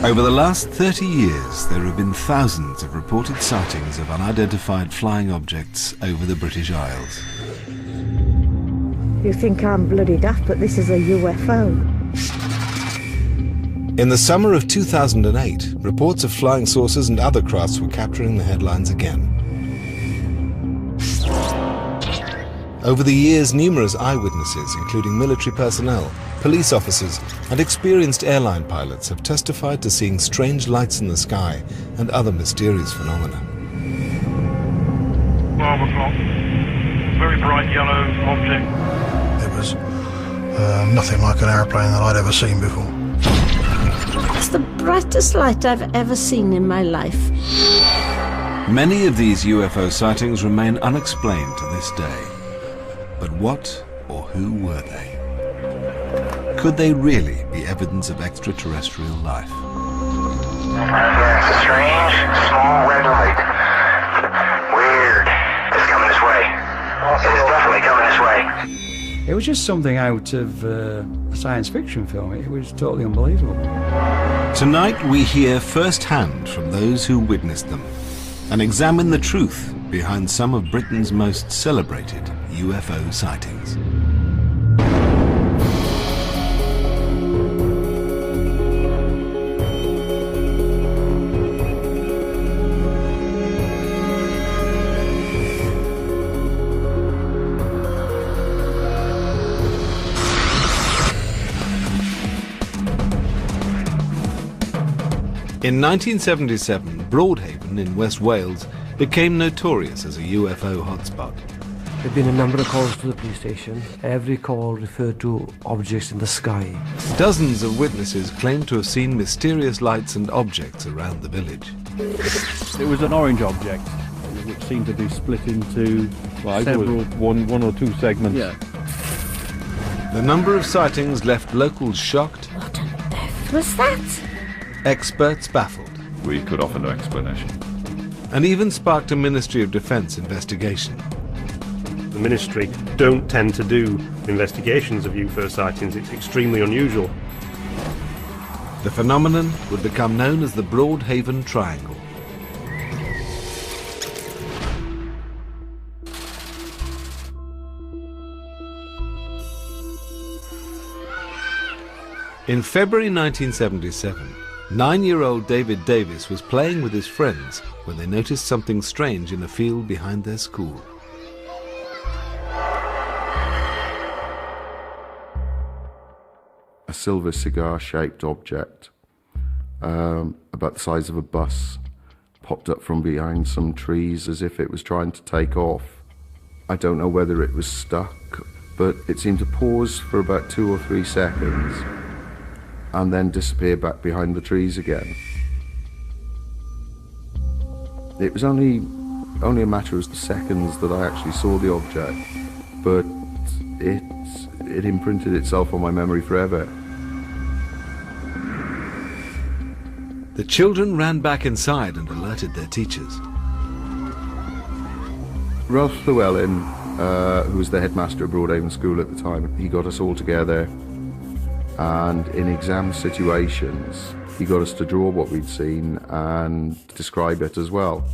Over the last 30 years, there have been thousands of reported sightings of unidentified flying objects over the British Isles. You think I'm bloody daft, but this is a UFO. In the summer of 2008, reports of flying saucers and other crafts were capturing the headlines again. Over the years, numerous eyewitnesses, including military personnel, police officers, and experienced airline pilots have testified to seeing strange lights in the sky and other mysterious phenomena. 12 o'clock. Very bright yellow object. It was nothing like an airplane that I'd ever seen before. It's the brightest light I've ever seen in my life. Many of these UFO sightings remain unexplained to this day. But what or who were they? Could they really be evidence of extraterrestrial life? Yeah, it's a strange, small red light. Weird. It's coming this way. It's definitely coming this way. It was just something out of a science fiction film. It was totally unbelievable. Tonight we hear firsthand from those who witnessed them and examine the truth behind some of Britain's most celebrated UFO sightings. In 1977, Broadhaven in West Wales became notorious as a UFO hotspot. There have been a number of calls to the police station. Every call referred to objects in the sky. Dozens of witnesses claimed to have seen mysterious lights and objects around the village. It was an orange object, which seemed to be split into several, one or two segments. Yeah. The number of sightings left locals shocked. What on earth was that? Experts baffled. We could offer no explanation. And even sparked a Ministry of Defence investigation. The Ministry don't tend to do investigations of UFO sightings. It's extremely unusual. The phenomenon would become known as the Broadhaven Triangle. In February 1977, 9-year-old David Davis was playing with his friends when they noticed something strange in a field behind their school. A silver cigar-shaped object, about the size of a bus, popped up from behind some trees as if it was trying to take off. I don't know whether it was stuck, but it seemed to pause for about 2 or 3 seconds and then disappear back behind the trees again. It was only a matter of seconds that I actually saw the object, but it imprinted itself on my memory forever. The children ran back inside and alerted their teachers. Ralph Llewellyn, who was the headmaster of Broadhaven School at the time, he got us all together, and in exam situations he got us to draw what we'd seen and describe it as well.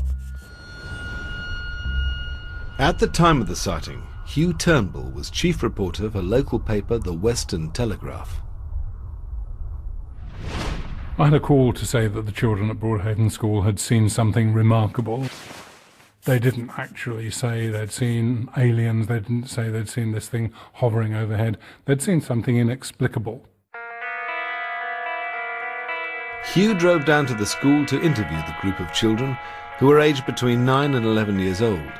At the time of the sighting, Hugh Turnbull was chief reporter for local paper The Western Telegraph. I had a call to say that the children at Broadhaven School had seen something remarkable. They didn't actually say they'd seen aliens, they didn't say they'd seen this thing hovering overhead. They'd seen something inexplicable. Hugh drove down to the school to interview the group of children who were aged between 9 and 11 years old.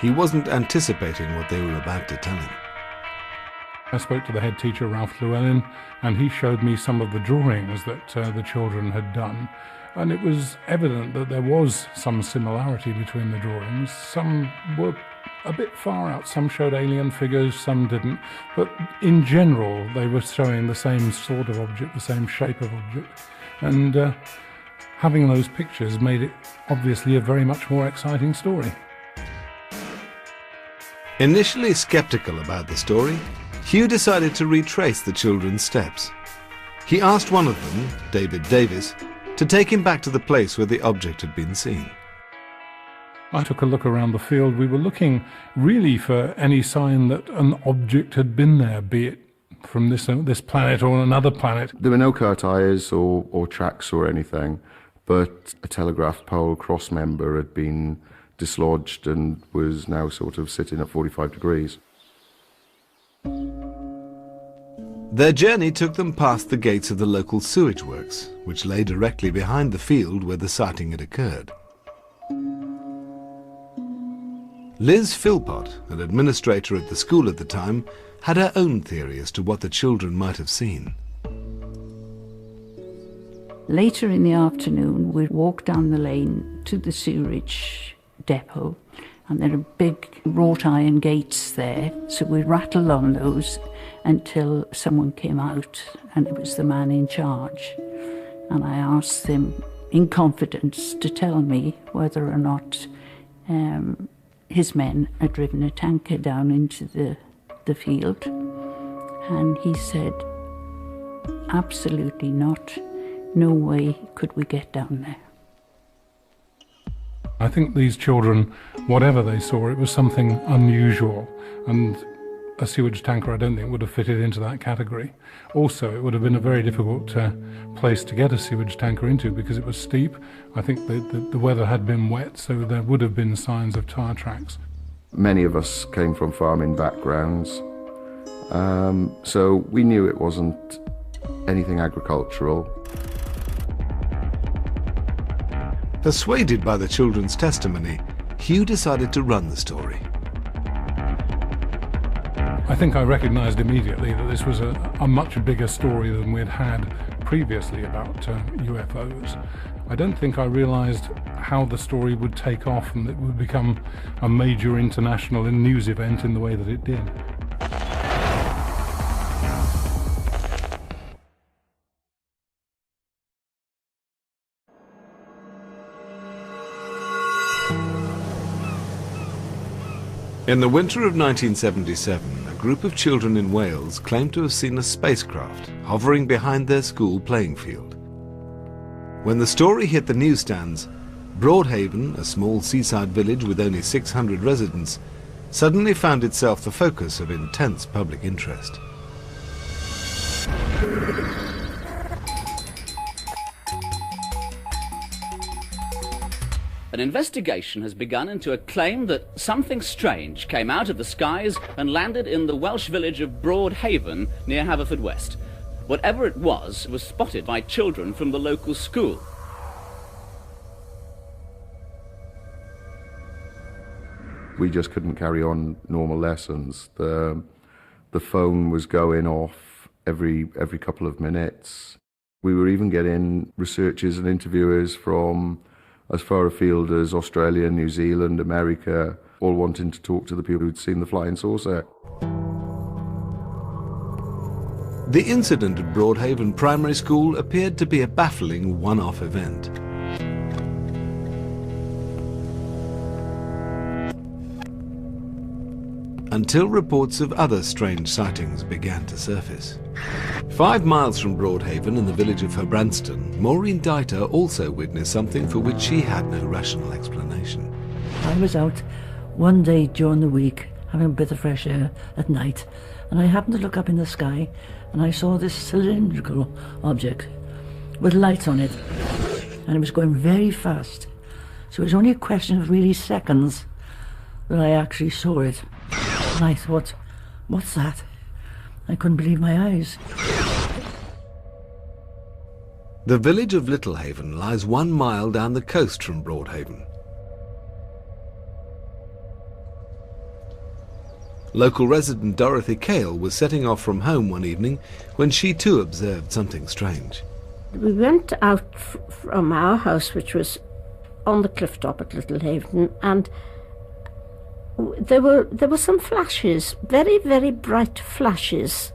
He wasn't anticipating what they were about to tell him. I spoke to the head teacher, Ralph Llewellyn, and he showed me some of the drawings that the children had done. And it was evident that there was some similarity between the drawings. Some were a bit far out, some showed alien figures, some didn't. But in general, they were showing the same sort of object, the same shape of object. And having those pictures made it obviously a very much more exciting story. Initially skeptical about the story, Hugh decided to retrace the children's steps. He asked one of them, David Davis, to take him back to the place where the object had been seen. I took a look around the field. We were looking really for any sign that an object had been there, be it from this planet or another planet. There were no car tyres or tracks or anything, but a telegraph pole cross member had been dislodged and was now sort of sitting at 45 degrees. Their journey took them past the gates of the local sewage works, which lay directly behind the field where the sighting had occurred. Liz Philpott, an administrator at the school at the time, had her own theory as to what the children might have seen. Later in the afternoon, we'd walk down the lane to the sewerage depot, and there are big wrought iron gates there, so we'd rattle on those until someone came out, and it was the man in charge. And I asked him in confidence to tell me whether or not his men had driven a tanker down into the field. And he said, absolutely not. No way could we get down there. I think these children, whatever they saw, it was something unusual, and a sewage tanker I don't think would have fitted into that category. Also, it would have been a very difficult place to get a sewage tanker into because it was steep. I think the weather had been wet, so there would have been signs of tyre tracks. Many of us came from farming backgrounds, so we knew it wasn't anything agricultural. Persuaded by the children's testimony, Hugh decided to run the story. I think I recognised immediately that this was a much bigger story than we'd had previously about UFOs. I don't think I realised how the story would take off and it would become a major international news event in the way that it did. In the winter of 1977, a group of children in Wales claimed to have seen a spacecraft hovering behind their school playing field. When the story hit the newsstands, Broadhaven, a small seaside village with only 600 residents, suddenly found itself the focus of intense public interest. An investigation has begun into a claim that something strange came out of the skies and landed in the Welsh village of Broadhaven near Haverfordwest. Whatever it was spotted by children from the local school. We just couldn't carry on normal lessons. The phone was going off every couple of minutes. We were even getting researchers and interviewers from as far afield as Australia, New Zealand, America, all wanting to talk to the people who'd seen the flying saucer. The incident at Broadhaven Primary School appeared to be a baffling one-off event. Until reports of other strange sightings began to surface. 5 miles from Broadhaven in the village of Herbranston, Maureen Deiter also witnessed something for which she had no rational explanation. I was out one day during the week having a bit of fresh air at night, and I happened to look up in the sky and I saw this cylindrical object with lights on it, and it was going very fast. So it was only a question of really seconds that I actually saw it. And I thought, what's that? I couldn't believe my eyes. The village of Littlehaven lies 1 mile down the coast from Broadhaven. Local resident Dorothy Cale was setting off from home one evening when she too observed something strange. We went out from our house, which was on the cliff top at Littlehaven, and there were some flashes, very, very bright flashes,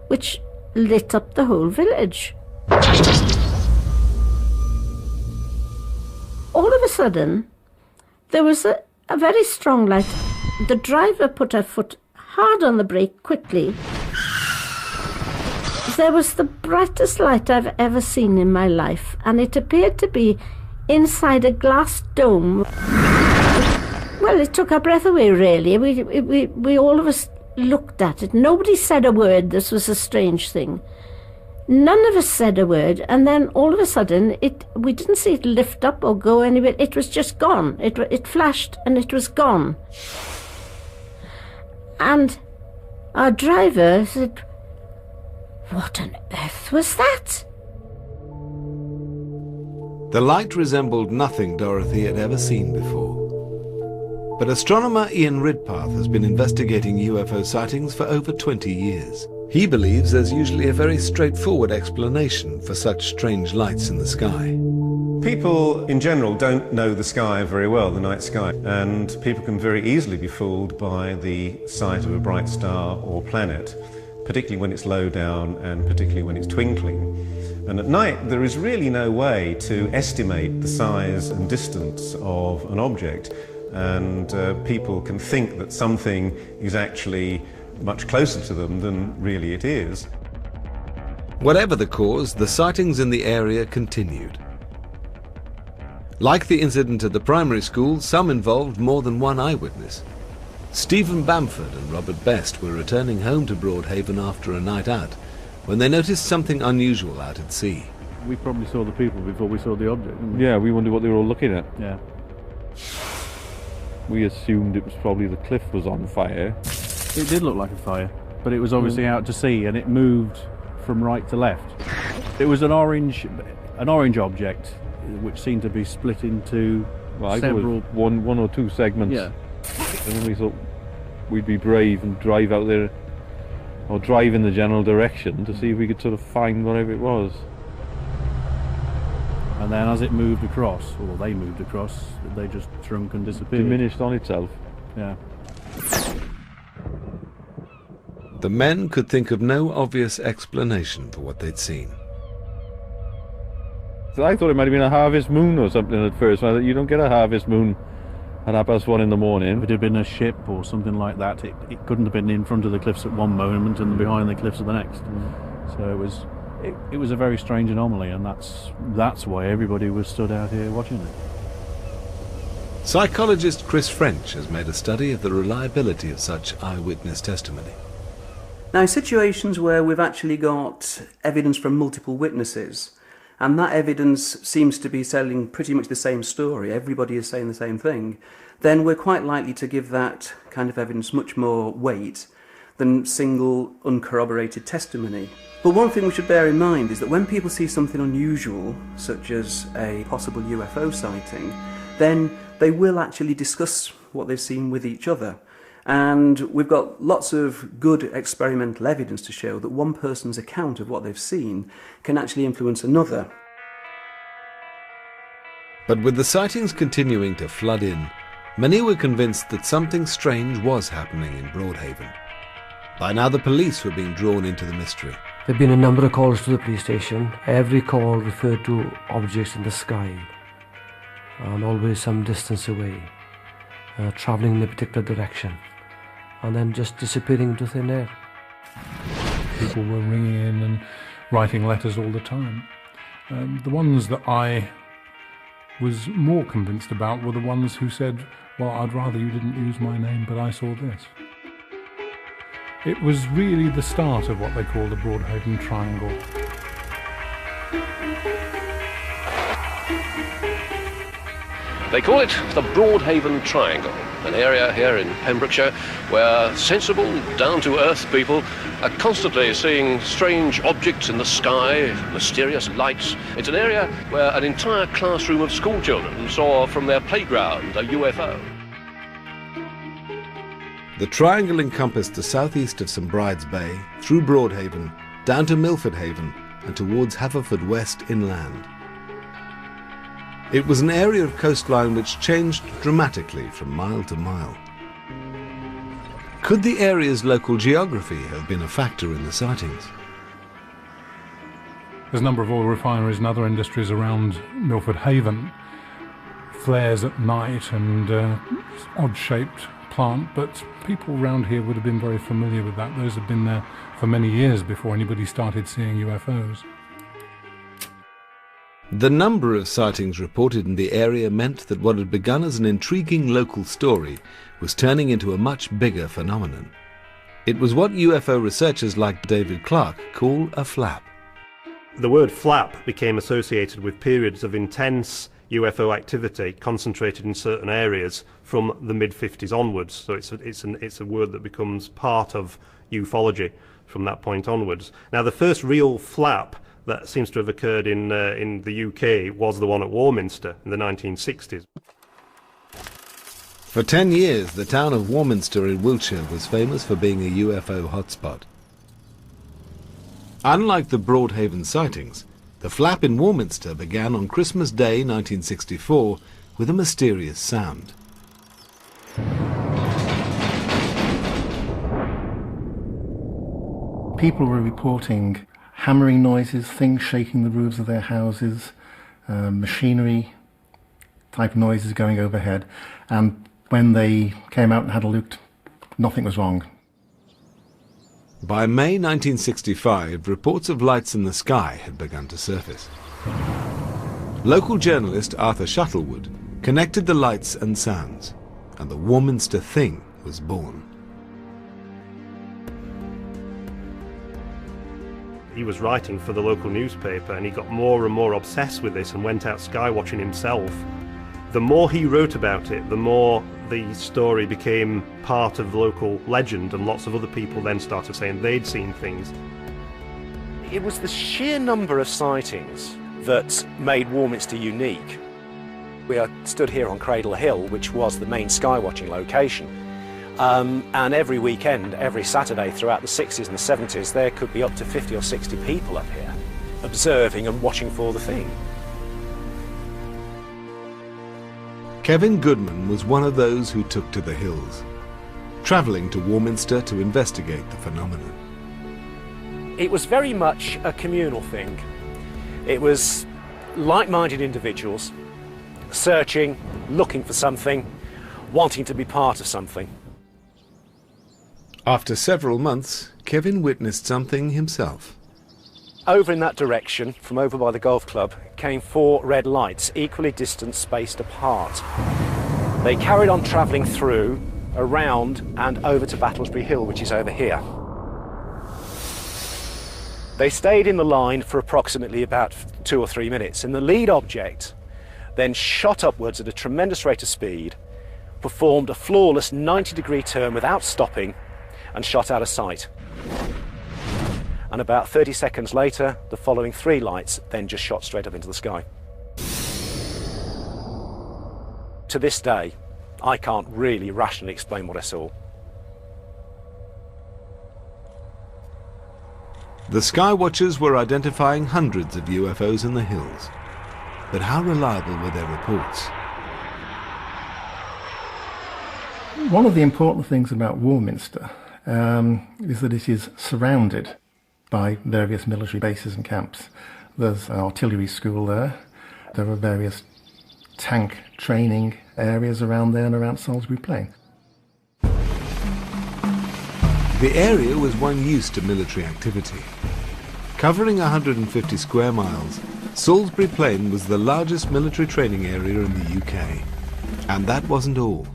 which lit up the whole village. All of a sudden, there was a very strong light. The driver put her foot hard on the brake quickly. There was the brightest light I've ever seen in my life, and it appeared to be inside a glass dome. Well, it took our breath away, really. We all of us looked at it. Nobody said a word. This was a strange thing. None of us said a word, and then all of a sudden, we didn't see it lift up or go anywhere. It was just gone. It flashed, and it was gone. And our driver said, "What on earth was that?" The light resembled nothing Dorothy had ever seen before. But astronomer Ian Ridpath has been investigating UFO sightings for over 20 years. He believes there's usually a very straightforward explanation for such strange lights in the sky. People in general don't know the sky very well, the night sky, and people can very easily be fooled by the sight of a bright star or planet, particularly when it's low down and particularly when it's twinkling. And at night there is really no way to estimate the size and distance of an object, and people can think that something is actually much closer to them than really it is. Whatever the cause, the sightings in the area continued. Like the incident at the primary school, some involved more than one eyewitness. Stephen Bamford and Robert Best were returning home to Broadhaven after a night out when they noticed something unusual out at sea. We probably saw the people before we saw the object, didn't we? Yeah, we wondered what they were all looking at. Yeah. We assumed it was probably the cliff was on fire. It did look like a fire, but it was obviously out to sea, and it moved from right to left. It was an orange object, which seemed to be split into several... one or two segments. Yeah. And then we thought we'd be brave and drive out there, or drive in the general direction to see if we could sort of find whatever it was. And then as it moved across, or they moved across, they just shrunk and disappeared. Diminished on itself. Yeah. The men could think of no obvious explanation for what they'd seen. So I thought it might have been a harvest moon or something at first. I thought, you don't get a harvest moon at 1:30 in the morning. If it had been a ship or something like that, it couldn't have been in front of the cliffs at one moment and behind the cliffs at the next. So it was a very strange anomaly, and that's why everybody was stood out here watching it. Psychologist Chris French has made a study of the reliability of such eyewitness testimony. Now, in situations where we've actually got evidence from multiple witnesses, and that evidence seems to be telling pretty much the same story, everybody is saying the same thing, then we're quite likely to give that kind of evidence much more weight than single uncorroborated testimony. But one thing we should bear in mind is that when people see something unusual, such as a possible UFO sighting, then they will actually discuss what they've seen with each other. And we've got lots of good experimental evidence to show that one person's account of what they've seen can actually influence another. But with the sightings continuing to flood in, many were convinced that something strange was happening in Broadhaven. By now the police were being drawn into the mystery. There have been a number of calls to the police station. Every call referred to objects in the sky, and always some distance away, travelling in a particular direction, and then just disappearing into thin air. People were ringing in and writing letters all the time. The ones that I was more convinced about were the ones who said, well, I'd rather you didn't use my name, but I saw this. It was really the start of what they call the Broadhaven Triangle. They call it the Broadhaven Triangle, an area here in Pembrokeshire where sensible, down-to-earth people are constantly seeing strange objects in the sky, mysterious lights. It's an area where an entire classroom of schoolchildren saw from their playground a UFO. The triangle encompassed the southeast of St Bride's Bay, through Broadhaven, down to Milford Haven, and towards Haverfordwest inland. It was an area of coastline which changed dramatically from mile to mile. Could the area's local geography have been a factor in the sightings? There's a number of oil refineries and other industries around Milford Haven. Flares at night and odd-shaped plant, but people around here would have been very familiar with that. Those had been there for many years before anybody started seeing UFOs. The number of sightings reported in the area meant that what had begun as an intriguing local story was turning into a much bigger phenomenon. It was what UFO researchers like David Clark call a flap. The word flap became associated with periods of intense UFO activity concentrated in certain areas from the mid-50s onwards. So it's a word that becomes part of ufology from that point onwards. Now, the first real flap that seems to have occurred in the UK was the one at Warminster in the 1960s. For 10 years, the town of Warminster in Wiltshire was famous for being a UFO hotspot. Unlike the Broadhaven sightings, the flap in Warminster began on Christmas Day 1964 with a mysterious sound. People were reporting hammering noises, things shaking the roofs of their houses, machinery type noises going overhead, and when they came out and had a look, nothing was wrong. By May 1965, reports of lights in the sky had begun to surface. Local journalist Arthur Shuttlewood connected the lights and sounds, and the Warminster Thing was born. He was writing for the local newspaper, and he got more and more obsessed with this and went out sky watching himself. The more he wrote about it, the more the story became part of local legend, and lots of other people then started saying they'd seen things. It was the sheer number of sightings that made Warminster unique. We are stood here on Cradle Hill, which was the main sky watching location. And every weekend, every Saturday throughout the 60s and the 70s, there could be up to 50 or 60 people up here observing and watching for the thing. Kevin Goodman was one of those who took to the hills, travelling to Warminster to investigate the phenomenon. It was very much a communal thing. It was like-minded individuals searching, looking for something, wanting to be part of something. After several months, Kevin witnessed something himself. Over in that direction, from over by the golf club, came 4 red lights, equally distant, spaced apart. They carried on travelling through, around and over to Battlesbury Hill, which is over here. They stayed in the line for approximately about 2 or 3 minutes, and the lead object then shot upwards at a tremendous rate of speed, performed a flawless 90-degree turn without stopping, and shot out of sight. And about 30 seconds later, the following 3 lights then just shot straight up into the sky. To this day, I can't really rationally explain what I saw. The sky watchers were identifying hundreds of UFOs in the hills. But how reliable were their reports? One of the important things about Warminster is that it is surrounded by various military bases and camps. There's an artillery school there. There are various tank training areas around there and around Salisbury Plain. The area was one used to military activity. Covering 150 square miles, Salisbury Plain was the largest military training area in the UK. And that wasn't all.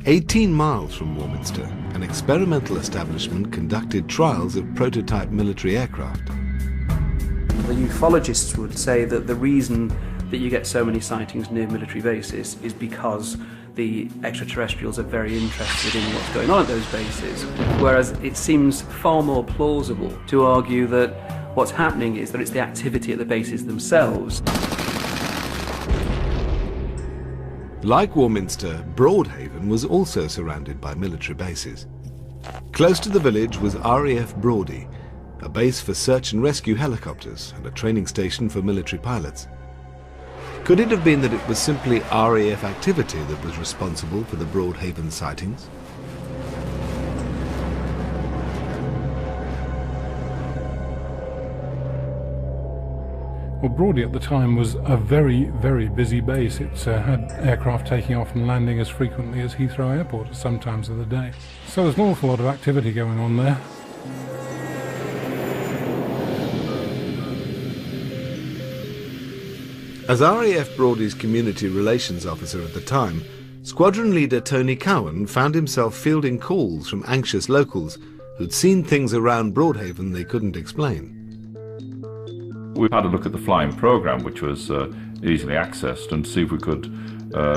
18 miles from Warminster, an experimental establishment conducted trials of prototype military aircraft. The ufologists would say that the reason that you get so many sightings near military bases is because the extraterrestrials are very interested in what's going on at those bases, whereas it seems far more plausible to argue that what's happening is that it's the activity at the bases themselves. Like Warminster, Broadhaven was also surrounded by military bases. Close to the village was RAF Brawdy, a base for search and rescue helicopters and a training station for military pilots. Could it have been that it was simply RAF activity that was responsible for the Broadhaven sightings? Well, Broady at the time was a very, very busy base. It had aircraft taking off and landing as frequently as Heathrow Airport at some times of the day. So there's an awful lot of activity going on there. As RAF Broady's community relations officer at the time, squadron leader Tony Cowan found himself fielding calls from anxious locals who'd seen things around Broadhaven they couldn't explain. We had a look at the flying programme, which was easily accessed, and see if we could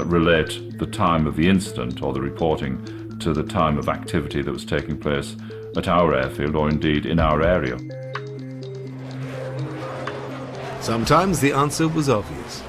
relate the time of the incident or the reporting to the time of activity that was taking place at our airfield or indeed in our area. Sometimes the answer was obvious.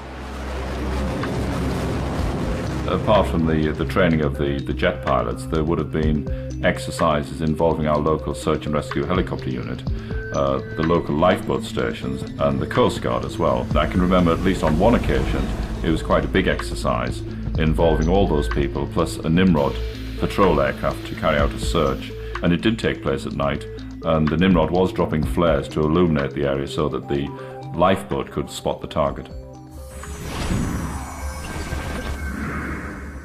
Apart from the training of the jet pilots, there would have been exercises involving our local search and rescue helicopter unit, the local lifeboat stations and the Coast Guard as well. I can remember at least on one occasion it was quite a big exercise involving all those people plus a Nimrod patrol aircraft to carry out a search, and it did take place at night, and the Nimrod was dropping flares to illuminate the area so that the lifeboat could spot the target.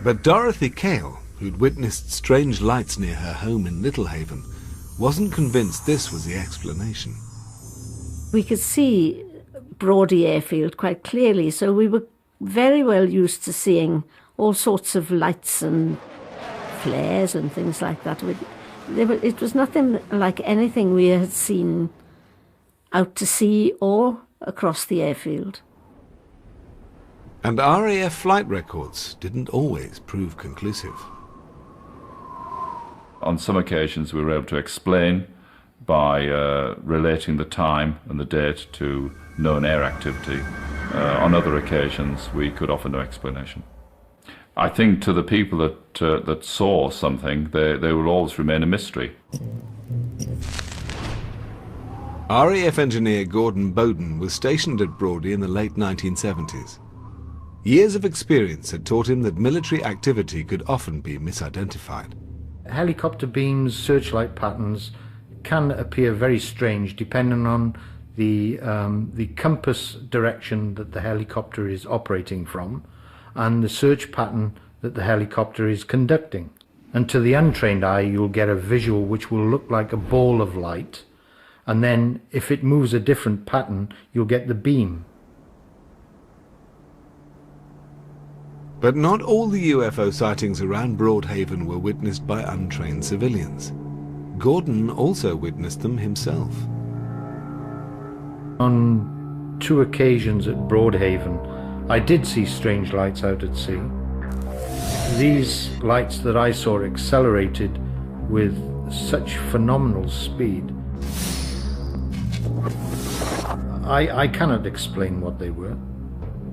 But Dorothy Cale, who'd witnessed strange lights near her home in Littlehaven, wasn't convinced this was the explanation. We could see Broady Airfield quite clearly, so we were very well used to seeing all sorts of lights and flares and things like that. It was nothing like anything we had seen out to sea or across the airfield. And RAF flight records didn't always prove conclusive. On some occasions we were able to explain by relating the time and the date to known air activity. On other occasions we could offer no explanation. I think to the people that saw something, they will always remain a mystery. RAF engineer Gordon Bowden was stationed at Broady in the late 1970s. Years of experience had taught him that military activity could often be misidentified. Helicopter beams, searchlight patterns can appear very strange depending on the compass direction that the helicopter is operating from and the search pattern that the helicopter is conducting. And to the untrained eye, you'll get a visual which will look like a ball of light, and then if it moves a different pattern, you'll get the beam. But not all the UFO sightings around Broadhaven were witnessed by untrained civilians. Gordon also witnessed them himself. On 2 occasions at Broadhaven, I did see strange lights out at sea. These lights that I saw accelerated with such phenomenal speed. I cannot explain what they were,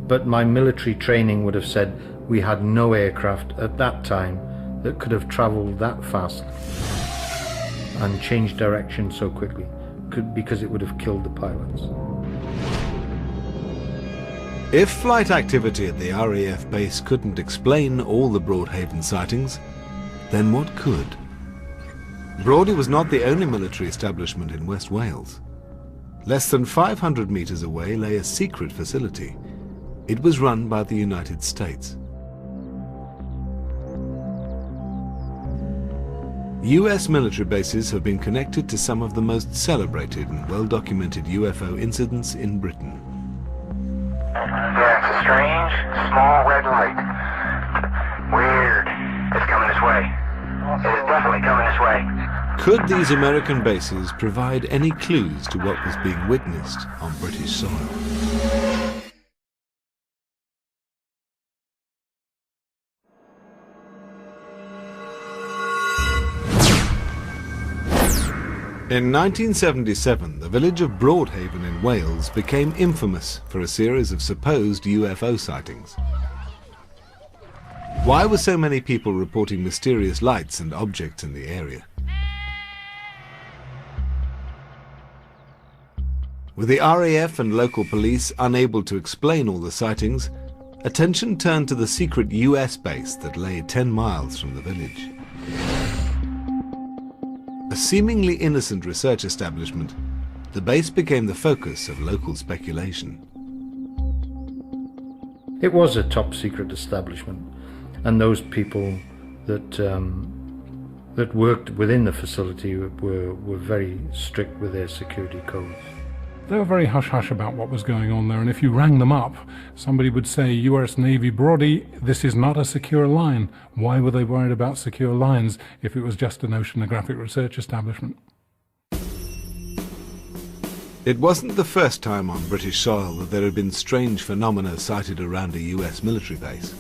but my military training would have said we had no aircraft at that time that could have travelled that fast and changed direction so quickly, because it would have killed the pilots. If flight activity at the RAF base couldn't explain all the Broadhaven sightings, then what could? Broady was not the only military establishment in West Wales. Less than 500 metres away lay a secret facility. It was run by the United States. US military bases have been connected to some of the most celebrated and well-documented UFO incidents in Britain. Yeah, it's a strange, small red light. Weird. It's coming this way. It is definitely coming this way. Could these American bases provide any clues to what was being witnessed on British soil? In 1977, the village of Broadhaven in Wales became infamous for a series of supposed UFO sightings. Why were so many people reporting mysterious lights and objects in the area? With the RAF and local police unable to explain all the sightings, attention turned to the secret US base that lay 10 miles from the village. A seemingly innocent research establishment, the base became the focus of local speculation. It was a top secret establishment, and those people that that worked within the facility were very strict with their security codes. They were very hush-hush about what was going on there, and if you rang them up, somebody would say, US Navy Brody, this is not a secure line. Why were they worried about secure lines if it was just an oceanographic research establishment? It wasn't the first time on British soil that there had been strange phenomena sighted around a US military base.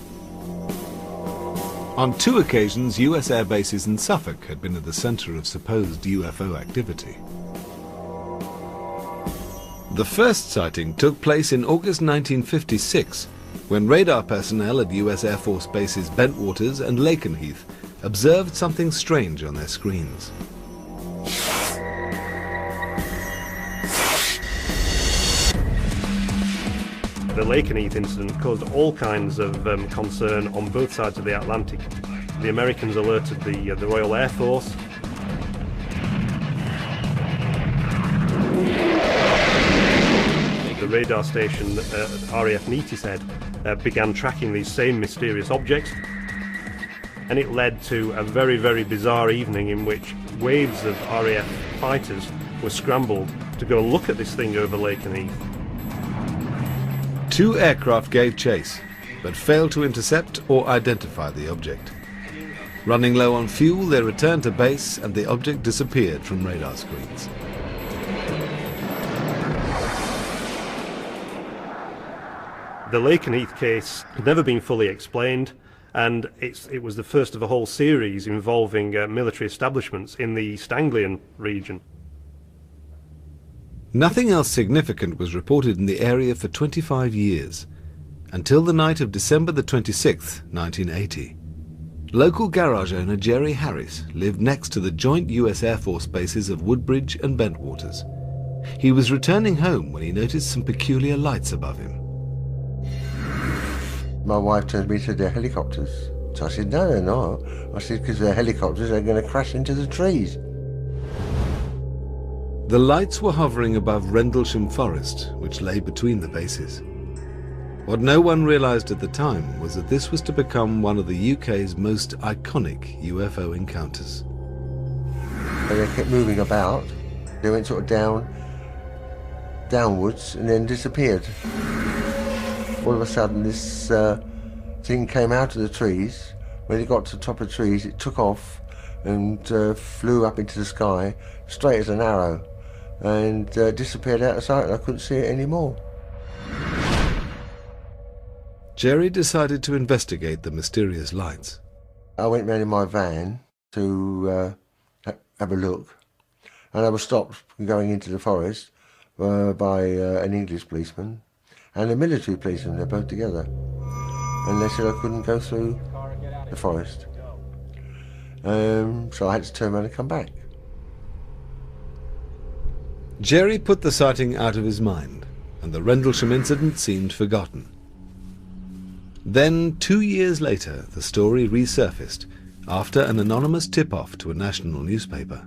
On 2 occasions, US air bases in Suffolk had been at the centre of supposed UFO activity. The first sighting took place in August 1956, when radar personnel at US Air Force bases Bentwaters and Lakenheath observed something strange on their screens. The Lakenheath incident caused all kinds of concern on both sides of the Atlantic. The Americans alerted the Royal Air Force. The radar station RAF Neatishead began tracking these same mysterious objects, and it led to a very, very bizarre evening in which waves of RAF fighters were scrambled to go look at this thing over Lakenheath. 2 aircraft gave chase, but failed to intercept or identify the object. Running low on fuel, they returned to base and the object disappeared from radar screens. The Lakenheath case had never been fully explained, and it was the first of a whole series involving military establishments in the East Anglian region. Nothing else significant was reported in the area for 25 years, until the night of December the 26th, 1980. Local garage owner Jerry Harris lived next to the joint US Air Force bases of Woodbridge and Bentwaters. He was returning home when he noticed some peculiar lights above him. My wife turned me to the helicopters. So I said, no, they're not. I said, because they're helicopters, they're going to crash into the trees. The lights were hovering above Rendlesham Forest, which lay between the bases. What no one realised at the time was that this was to become one of the UK's most iconic UFO encounters. And they kept moving about. They went sort of downwards and then disappeared. All of a sudden this thing came out of the trees. When it got to the top of the trees, it took off and flew up into the sky, straight as an arrow, and disappeared out of sight, and I couldn't see it anymore. Jerry decided to investigate the mysterious lights. I went round in my van to have a look, and I was stopped from going into the forest by an English policeman and a military policeman. They're both together, and they said I couldn't go through the forest, so I had to turn around and come back. Jerry put the sighting out of his mind, and the Rendlesham incident seemed forgotten. Then, 2 years later, the story resurfaced after an anonymous tip-off to a national newspaper.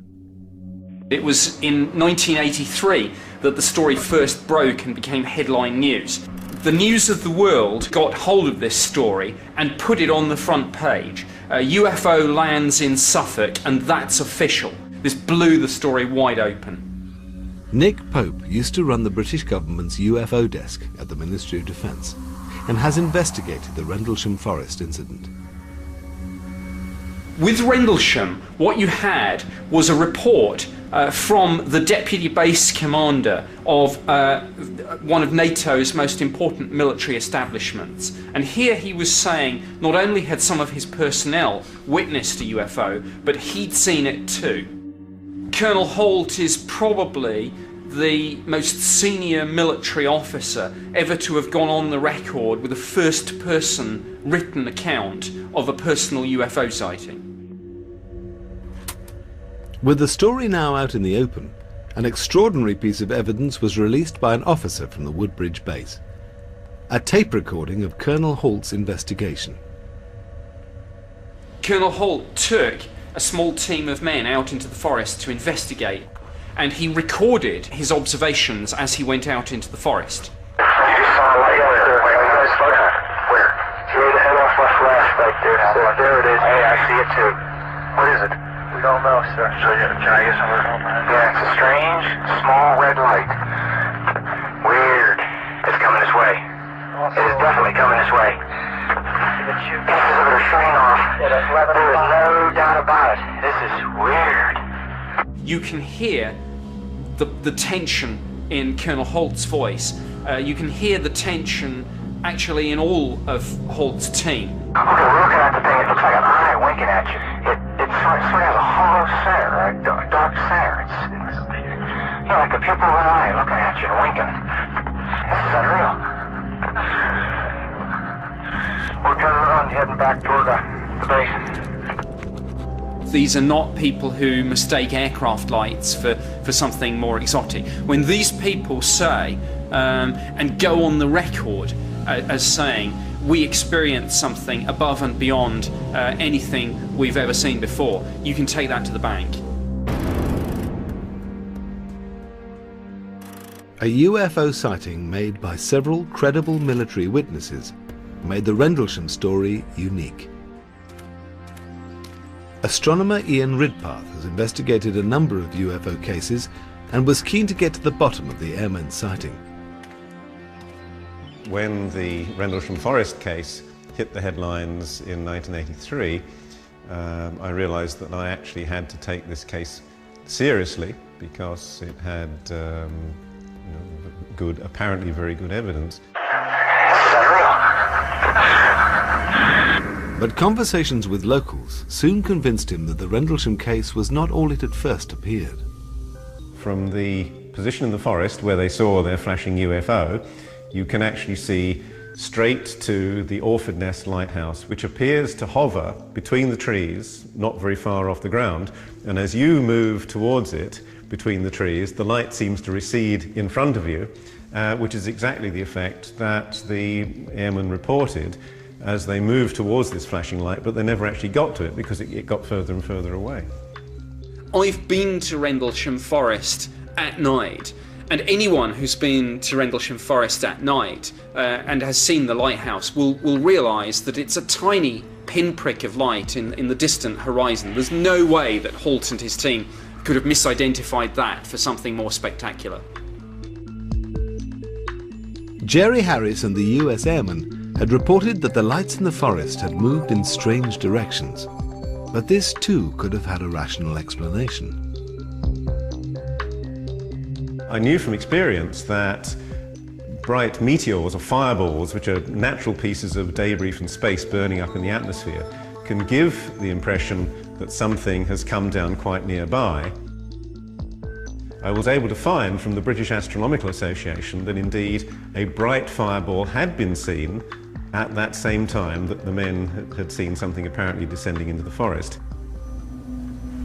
It was in 1983 that the story first broke and became headline news. The News of the World got hold of this story and put it on the front page. A UFO lands in Suffolk, and that's official. This blew the story wide open. Nick Pope used to run the British government's UFO desk at the Ministry of Defence and has investigated the Rendlesham Forest incident. With Rendlesham, what you had was a report from the deputy base commander of one of NATO's most important military establishments. And here he was saying not only had some of his personnel witnessed a UFO, but he'd seen it too. Colonel Holt is probably the most senior military officer ever to have gone on the record with a first-person written account of a personal UFO sighting. With the story now out in the open, an extraordinary piece of evidence was released by an officer from the Woodbridge base. A tape recording of Colonel Holt's investigation. Colonel Holt took a small team of men out into the forest to investigate, and he recorded his observations as he went out into the forest. You just saw a light over there. Where There it is. Hey, I see it too. What is it? We don't know, sir. So can I get some of it? Yeah, it's a strange, small red light. Weird. It's coming this way. It is definitely coming this way. Pieces of it are showing off. There is no doubt about it. This is weird. You can hear the tension in Colonel Holt's voice. You can hear the tension actually in all of Holt's team. Okay, we're looking at the thing. It looks like an eye winking at you. It sort of has a hollow center, a dark center. It's like a pupil of an eye looking at you and winking. This is unreal. We're turning around, heading back toward the base. These are not people who mistake aircraft lights for something more exotic. When these people say, and go on the record as saying, we experienced something above and beyond anything we've ever seen before, you can take that to the bank. A UFO sighting made by several credible military witnesses made the Rendlesham story unique. Astronomer Ian Ridpath has investigated a number of UFO cases and was keen to get to the bottom of the airman sighting. When the Rendlesham Forest case hit the headlines in 1983, I realised that I actually had to take this case seriously because it had apparently very good evidence. But conversations with locals soon convinced him that the Rendlesham case was not all it had first appeared. From the position in the forest where they saw their flashing UFO, you can actually see straight to the Orford Nest Lighthouse, which appears to hover between the trees, not very far off the ground. And as you move towards it, between the trees, the light seems to recede in front of you, which is exactly the effect that the airmen reported as they moved towards this flashing light, but they never actually got to it because it got further and further away. I've been to Rendlesham Forest at night, and anyone who's been to Rendlesham Forest at night and has seen the lighthouse will realise that it's a tiny pinprick of light in the distant horizon. There's no way that Holt and his team could have misidentified that for something more spectacular. Jerry Harris and the US airmen had reported that the lights in the forest had moved in strange directions, but this too could have had a rational explanation. I knew from experience that bright meteors or fireballs, which are natural pieces of debris from space burning up in the atmosphere, can give the impression that something has come down quite nearby. I was able to find from the British Astronomical Association that indeed a bright fireball had been seen at that same time that the men had seen something apparently descending into the forest.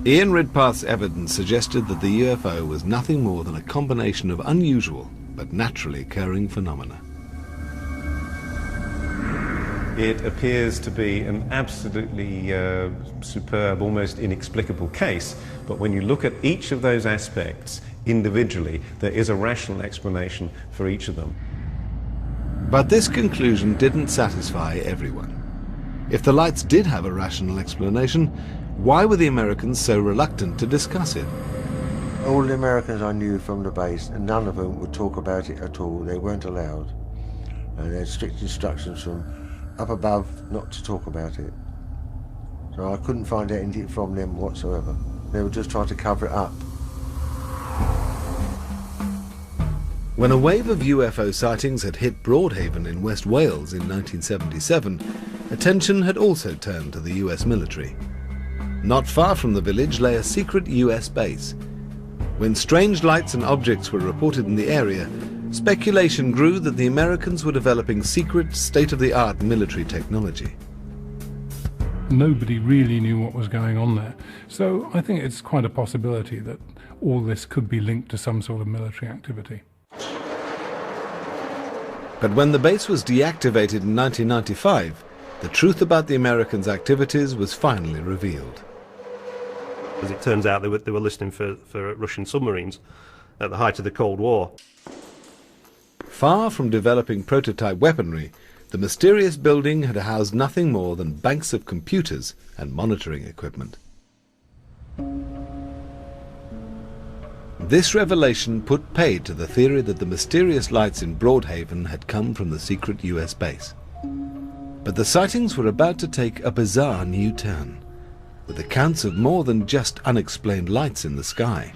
Ian Ridpath's evidence suggested that the UFO was nothing more than a combination of unusual but naturally occurring phenomena. It appears to be an absolutely superb, almost inexplicable case, but when you look at each of those aspects individually, there is a rational explanation for each of them. But this conclusion didn't satisfy everyone. If the lights did have a rational explanation, why were the Americans so reluctant to discuss it? All the Americans I knew from the base, and none of them would talk about it at all. They weren't allowed. And they had strict instructions from up above not to talk about it. So I couldn't find anything from them whatsoever. They were just trying to cover it up. When a wave of UFO sightings had hit Broadhaven in West Wales in 1977, attention had also turned to the US military. Not far from the village lay a secret US base. When strange lights and objects were reported in the area, speculation grew that the Americans were developing secret, state-of-the-art military technology. Nobody really knew what was going on there. So I think it's quite a possibility that all this could be linked to some sort of military activity. But when the base was deactivated in 1995, the truth about the Americans' activities was finally revealed. As it turns out, they were listening for Russian submarines at the height of the Cold War. Far from developing prototype weaponry, The mysterious building had housed nothing more than banks of computers and monitoring equipment. This revelation put paid to the theory that the mysterious lights in Broadhaven had come from the secret US base. But the sightings were about to take a bizarre new turn, with accounts of more than just unexplained lights in the sky.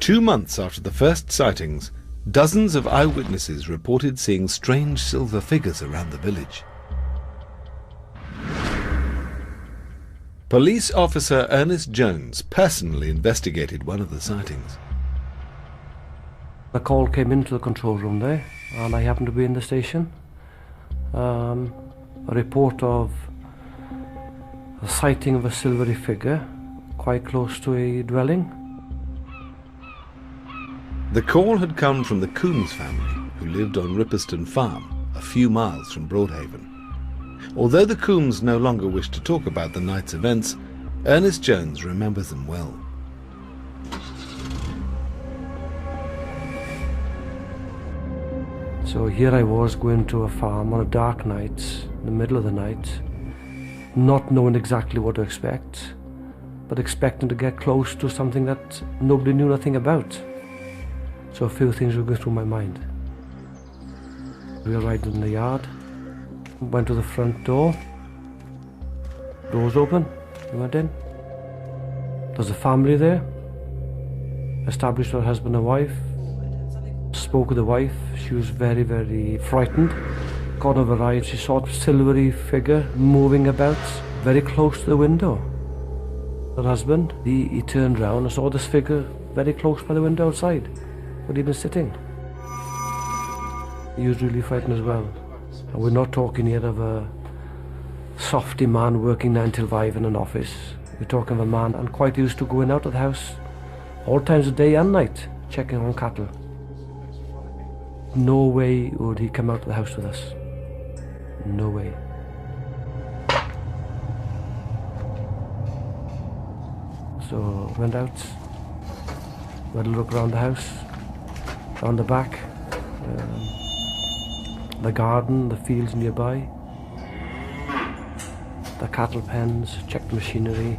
2 months after the first sightings, dozens of eyewitnesses reported seeing strange silver figures around the village. Police officer Ernest Jones personally investigated one of the sightings. A call came into the control room there, and I happened to be in the station. A report of a sighting of a silvery figure quite close to a dwelling. The call had come from the Coombs family, who lived on Ripperston Farm, a few miles from Broadhaven. Although the Coombs no longer wished to talk about the night's events, Ernest Jones remembers them well. So here I was going to a farm on a dark night, in the middle of the night, not knowing exactly what to expect, but expecting to get close to something that nobody knew nothing about. So a few things were going through my mind. We arrived in the yard, went to the front door, doors open, we went in. There's a family there, established our husband and wife, spoke with the wife. She was very, very frightened. Got over her eyes, she saw a silvery figure moving about very close to the window. Her husband, he turned round and saw this figure very close by the window outside, where he'd been sitting. He was really frightened as well. And we're not talking here of a softy man working 9 till 5 in an office. We're talking of a man and quite used to going out of the house all times of day and night, checking on cattle. No way would he come out of the house with us. No way. So went out, had a look around the house, around the back, the garden, the fields nearby, the cattle pens, checked the machinery.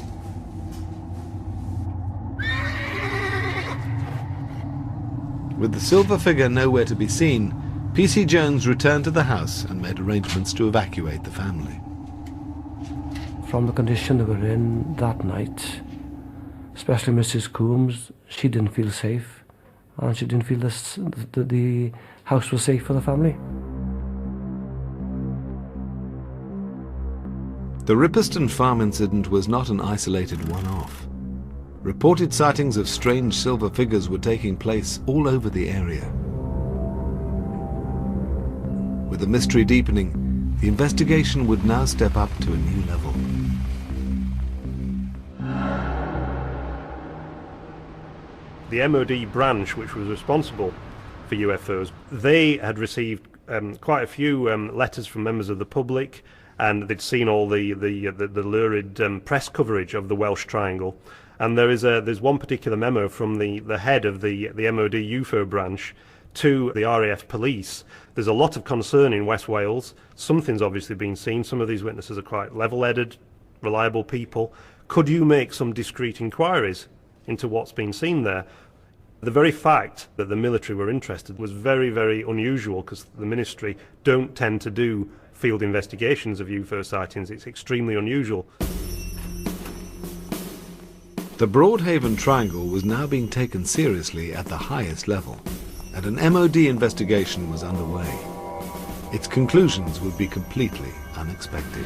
With the silver figure nowhere to be seen, PC Jones returned to the house and made arrangements to evacuate the family. From the condition they were in that night, especially Mrs. Coombs, she didn't feel safe, and she didn't feel the house was safe for the family. The Ripperston Farm incident was not an isolated one-off. Reported sightings of strange silver figures were taking place all over the area. With the mystery deepening, the investigation would now step up to a new level. The MOD branch, which was responsible for UFOs, they had received quite a few letters from members of the public, and they'd seen all the lurid press coverage of the Welsh Triangle. And there's one particular memo from the head of the MOD UFO branch to the RAF police. There's a lot of concern in West Wales. Something's obviously been seen. Some of these witnesses are quite level-headed, reliable people. Could you make some discreet inquiries into what's been seen there? The very fact that the military were interested was very, very unusual, because the ministry don't tend to do field investigations of UFO sightings. It's extremely unusual. The Broadhaven Triangle was now being taken seriously at the highest level, and an MOD investigation was underway. Its conclusions would be completely unexpected.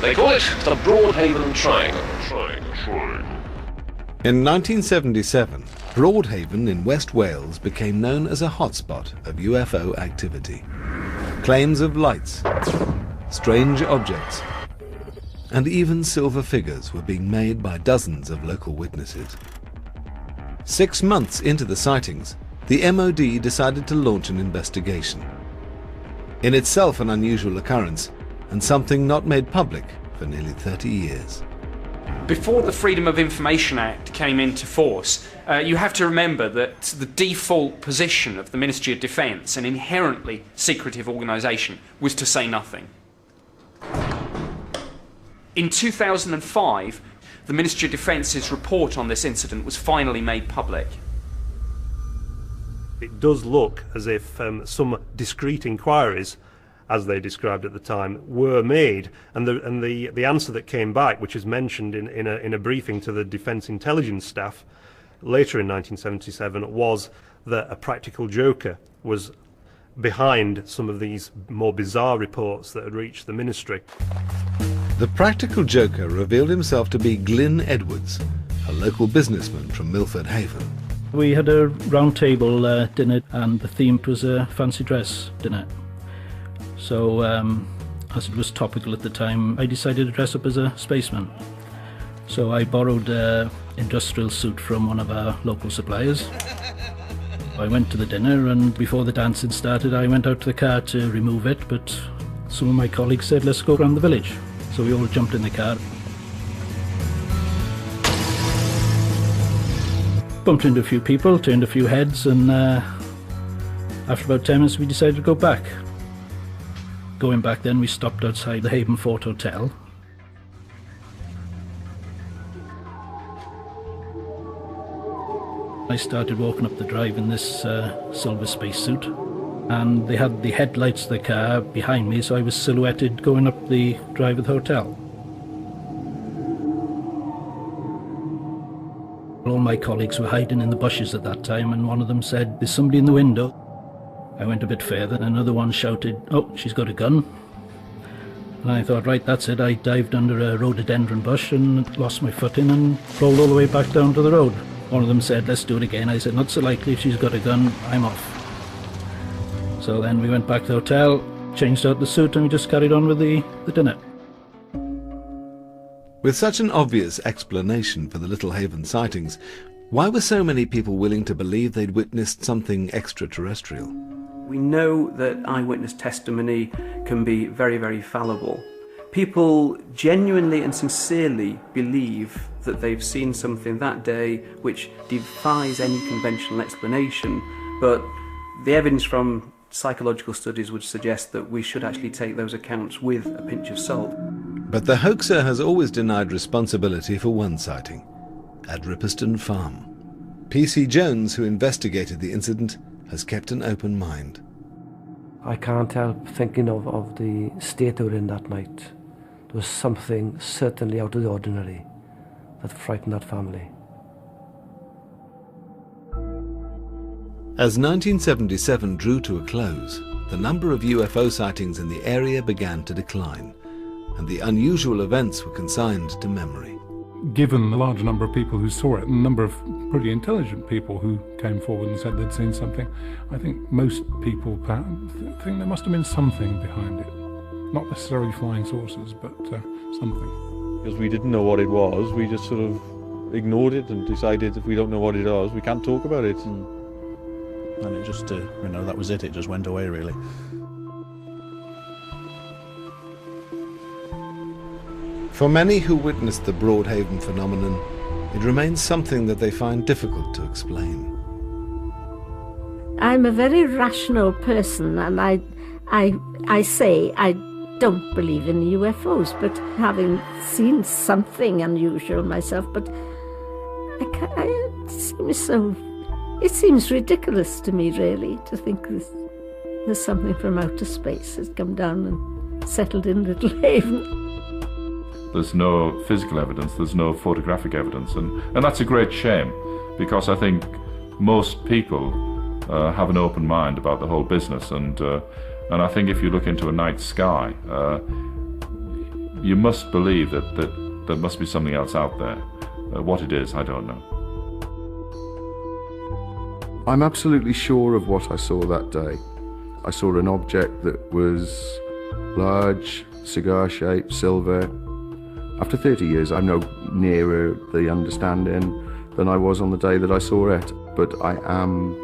They call it the Broadhaven Triangle. In 1977, Broadhaven in West Wales became known as a hotspot of UFO activity. Claims of lights, strange objects, and even silver figures were being made by dozens of local witnesses. 6 months into the sightings, the MOD decided to launch an investigation. In itself an unusual occurrence, and something not made public for nearly 30 years. Before the Freedom of Information Act came into force, you have to remember that the default position of the Ministry of Defence, an inherently secretive organisation, was to say nothing. In 2005, the Ministry of Defence's report on this incident was finally made public. It does look as if some discreet inquiries, as they described at the time, were made, and the answer that came back, which is mentioned in a briefing to the Defence Intelligence staff later in 1977, was that a practical joker was behind some of these more bizarre reports that had reached the ministry. The practical joker revealed himself to be Glyn Edwards, a local businessman from Milford Haven. We had a round table dinner, and the theme was a fancy dress dinner. So, as it was topical at the time, I decided to dress up as a spaceman. So I borrowed an industrial suit from one of our local suppliers. I went to the dinner, and before the dancing started, I went out to the car to remove it, but some of my colleagues said, let's go around the village. So we all jumped in the car. Bumped into a few people, turned a few heads, and after about 10 minutes we decided to go back. Going back then, we stopped outside the Haven Fort Hotel. I started walking up the drive in this silver spacesuit, and they had the headlights of the car behind me, so I was silhouetted going up the drive of the hotel. All my colleagues were hiding in the bushes at that time, and one of them said, there's somebody in the window. I went a bit further, and another one shouted, oh, she's got a gun. And I thought, right, that's it. I dived under a rhododendron bush and lost my footing and rolled all the way back down to the road. One of them said, let's do it again. I said, not so likely. If she's got a gun, I'm off. So then we went back to the hotel, changed out the suit, and we just carried on with the dinner. With such an obvious explanation for the Little Haven sightings, why were so many people willing to believe they'd witnessed something extraterrestrial? We know that eyewitness testimony can be very, very fallible. People genuinely and sincerely believe that they've seen something that day which defies any conventional explanation, but the evidence from psychological studies would suggest that we should actually take those accounts with a pinch of salt. But the hoaxer has always denied responsibility for one sighting, at Ripperston Farm. P.C. Jones, who investigated the incident, has kept an open mind. I can't help thinking of the state they were in that night. There was something certainly out of the ordinary that frightened that family. As 1977 drew to a close, the number of UFO sightings in the area began to decline, and the unusual events were consigned to memory. Given the large number of people who saw it and the number of pretty intelligent people who came forward and said they'd seen something, I think most people think there must have been something behind it. Not necessarily flying saucers, but something. Because we didn't know what it was, we just sort of ignored it and decided if we don't know what it was, we can't talk about it. And it just, that was it. It just went away, really. For many who witnessed the Broadhaven phenomenon, it remains something that they find difficult to explain. I'm a very rational person, and I say I don't believe in UFOs, but having seen something unusual myself, but it seems ridiculous to me, really, to think there's something from outer space has come down and settled in Little Haven. There's no physical evidence, there's no photographic evidence, and that's a great shame, because I think most people have an open mind about the whole business, and I think if you look into a night sky, you must believe that there must be something else out there. What it is, I don't know. I'm absolutely sure of what I saw that day. I saw an object that was large, cigar-shaped, silver. After 30 years, I'm no nearer the understanding than I was on the day that I saw it, but I am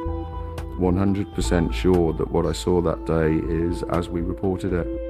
100% sure that what I saw that day is as we reported it.